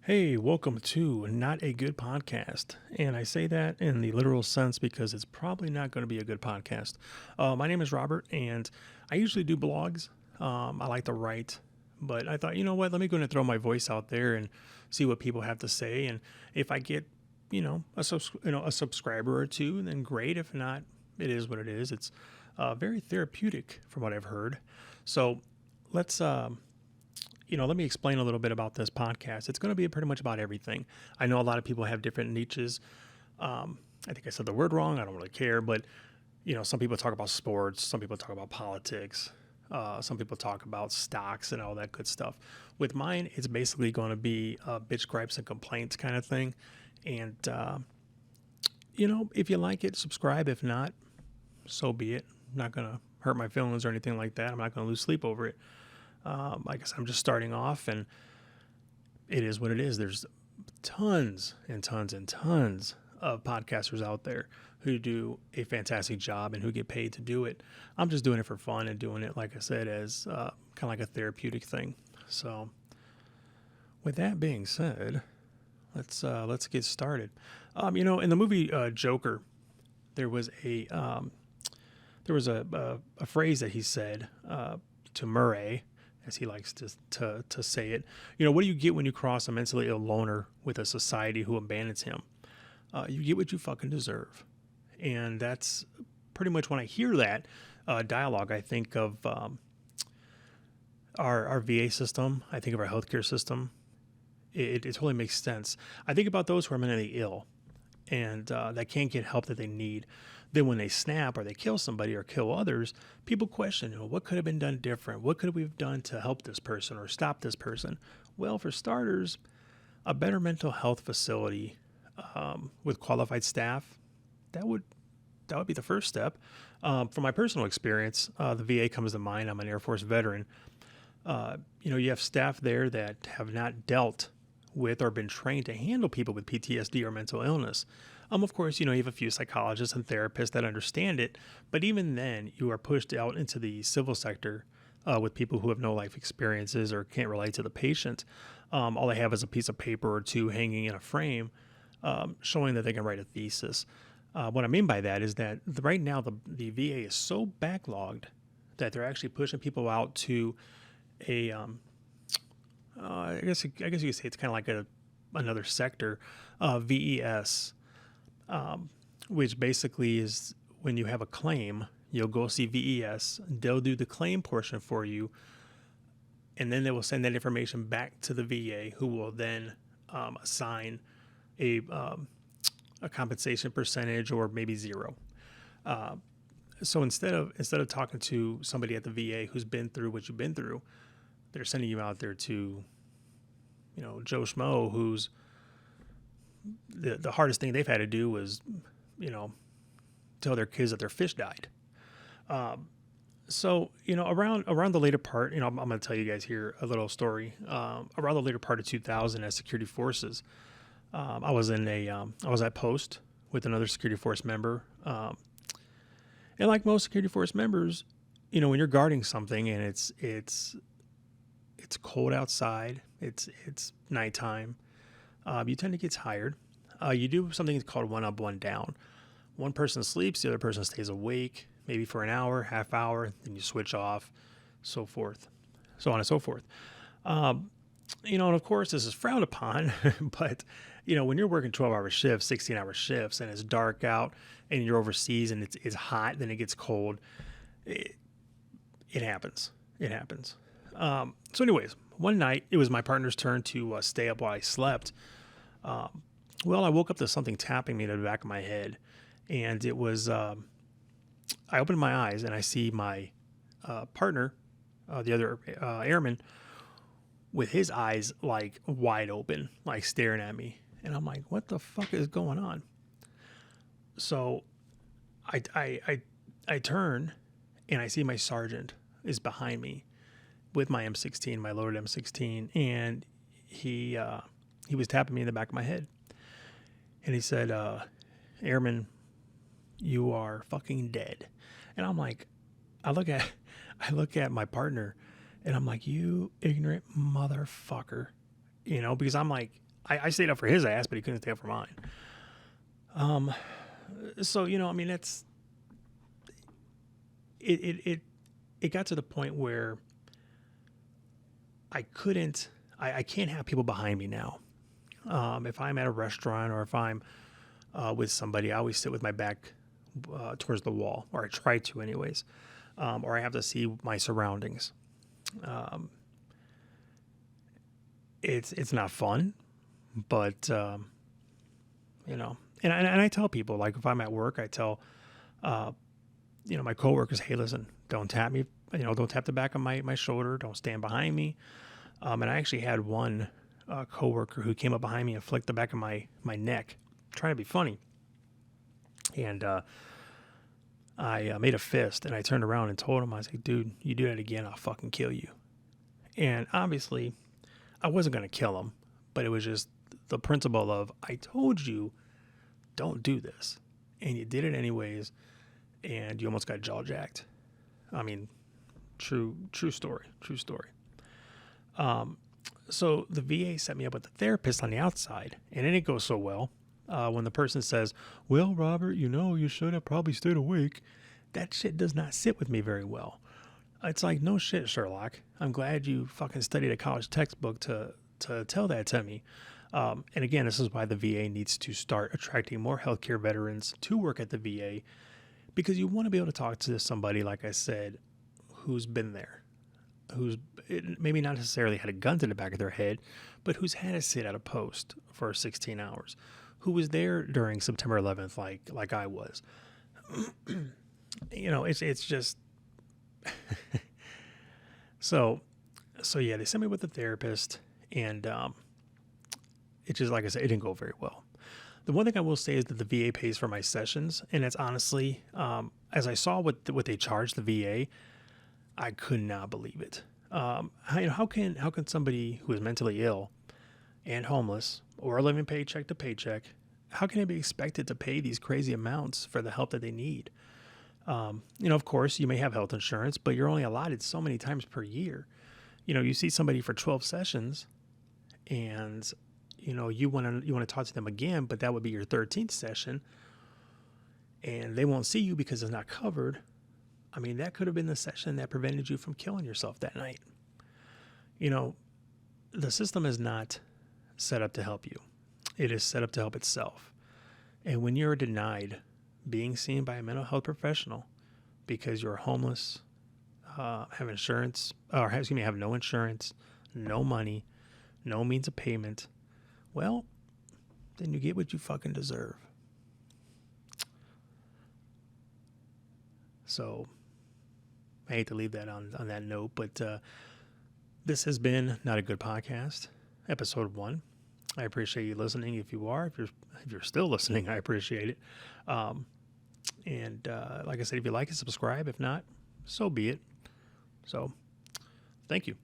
Hey, welcome to Not a Good Podcast. And I say that in the literal sense because it's probably not going to be a good podcast. My name is Robert, and I usually do blogs. I like to write, but I thought, you know what, let me go and throw my voice out there and see what people have to say. And if I get, a subscriber or two, then great. If not, it is what it is. It's very therapeutic from what I've heard. So let's let me explain a little bit about this podcast. It's going to be pretty much about everything. I know a lot of people have different niches. I think I said the word wrong. I don't really care, but some people talk about sports, some people talk about politics, some people talk about stocks and all that good stuff. With mine, it's basically going to be bitch gripes and complaints kind of thing. And if you like it, subscribe. If not, so be it. I'm not going to hurt my feelings or anything like that. I'm not going to lose sleep over it. I guess I'm just starting off, and it is what it is. There's tons and tons and tons of podcasters out there who do a fantastic job and who get paid to do it. I'm just doing it for fun and doing it, like I said, as kind of like a therapeutic thing. So, with that being said, let's get started. In the movie Joker, there was a phrase that he said to Murray, as he likes to say it. What do you get when you cross a mentally ill loner with a society who abandons him? You get what you fucking deserve. And that's pretty much when I hear that dialogue, I think of our VA system. I think of our healthcare system. It totally makes sense. I think about those who are mentally ill and that can't get help that they need. Then when they snap or they kill somebody or kill others, people question, what could have been done different? What could we have done to help this person or stop this person? Well, for starters, a better mental health facility with qualified staff, that would be the first step. From my personal experience, the VA comes to mind. I'm an Air Force veteran. You have staff there that have not dealt with or been trained to handle people with PTSD or mental illness. Of course, you have a few psychologists and therapists that understand it, but even then, you are pushed out into the civil sector with people who have no life experiences or can't relate to the patient. All they have is a piece of paper or two hanging in a frame showing that they can write a thesis. What I mean by that is that right now the VA is so backlogged that they're actually pushing people out to a I guess you could say it's kind of like another sector, VES, which basically is when you have a claim, you'll go see VES. They'll do the claim portion for you, and then they will send that information back to the VA, who will then assign a compensation percentage or maybe zero. So instead of talking to somebody at the VA who's been through what you've been through, they're sending you out there to, Joe Schmo, who's the hardest thing they've had to do was, tell their kids that their fish died. So, around the later part, I'm going to tell you guys here a little story. Around the later part of 2000 as security forces, I was at post with another security force member. And like most security force members, when you're guarding something and it's cold outside, it's nighttime, you tend to get tired. You do something called one up, one down. One person sleeps, the other person stays awake, maybe for an hour, half hour, then you switch off, so on and so forth. And of course this is frowned upon, but when you're working 12-hour shifts, 16-hour shifts, and it's dark out and you're overseas and it's hot, then it gets cold, it happens. It happens. So anyways, one night it was my partner's turn to stay up while I slept. Well, I woke up to something tapping me in the back of my head, and it was, I opened my eyes and I see my partner, the other airman, with his eyes like wide open, like staring at me. And I'm like, what the fuck is going on? So I turn and I see my sergeant is behind me with my M16, my loaded M16, and he was tapping me in the back of my head. And he said, Airman, you are fucking dead. And I'm like, I look at my partner and I'm like, you ignorant motherfucker, because I'm like, I stayed up for his ass, but he couldn't stay up for mine. So, you know, I mean, that's, it got to the point where I can't have people behind me now. If I'm at a restaurant or if I'm with somebody, I always sit with my back towards the wall, or I try to anyways, or I have to see my surroundings. It's not fun, but you know, and I tell people, like, if I'm at work, I tell you know, my coworkers, hey, listen, don't tap me, you know, don't tap the back of my shoulder, don't stand behind me. And I actually had one coworker who came up behind me and flicked the back of my neck, trying to be funny. And I made a fist, and I turned around and told him, I was like, dude, you do that again, I'll fucking kill you. And obviously, I wasn't going to kill him, but it was just the principle of, I told you, don't do this. And you did it anyways, and you almost got jaw jacked. I mean, true story. So the VA set me up with a therapist on the outside, and it didn't go so well. When the person says, well, Robert, you know, you should have probably stayed awake. That shit does not sit with me very well. It's like, no shit, Sherlock. I'm glad you fucking studied a college textbook to tell that to me. And again, this is why the VA needs to start attracting more healthcare veterans to work at the VA, because you want to be able to talk to somebody, like I said, who's been there, who's maybe not necessarily had a gun to the back of their head, but who's had to sit at a post for 16 hours, who was there during September 11th, like I was. You know, it's just so yeah, they sent me with a therapist, and it just, like I said, it didn't go very well. The one thing I will say is that the VA pays for my sessions, and it's honestly, as I saw what they charged the VA, I could not believe it. How can somebody who is mentally ill and homeless or living paycheck to paycheck, how can they be expected to pay these crazy amounts for the help that they need? You know, of course, you may have health insurance, but you're only allotted so many times per year. You know, you see somebody for 12 sessions, and you know, you want to talk to them again, but that would be your 13th session, and they won't see you because it's not covered. I mean, that could have been the session that prevented you from killing yourself that night. You know, the system is not set up to help you. It is set up to help itself. And when you're denied being seen by a mental health professional because you're homeless, have insurance, or have no insurance, no money, no means of payment, well, then you get what you fucking deserve. So I hate to leave that on that note, but this has been Not a Good Podcast, episode 1. I appreciate you listening. If you are, if you're still listening, I appreciate it. And like I said, if you like it, subscribe. If not, so be it. So thank you.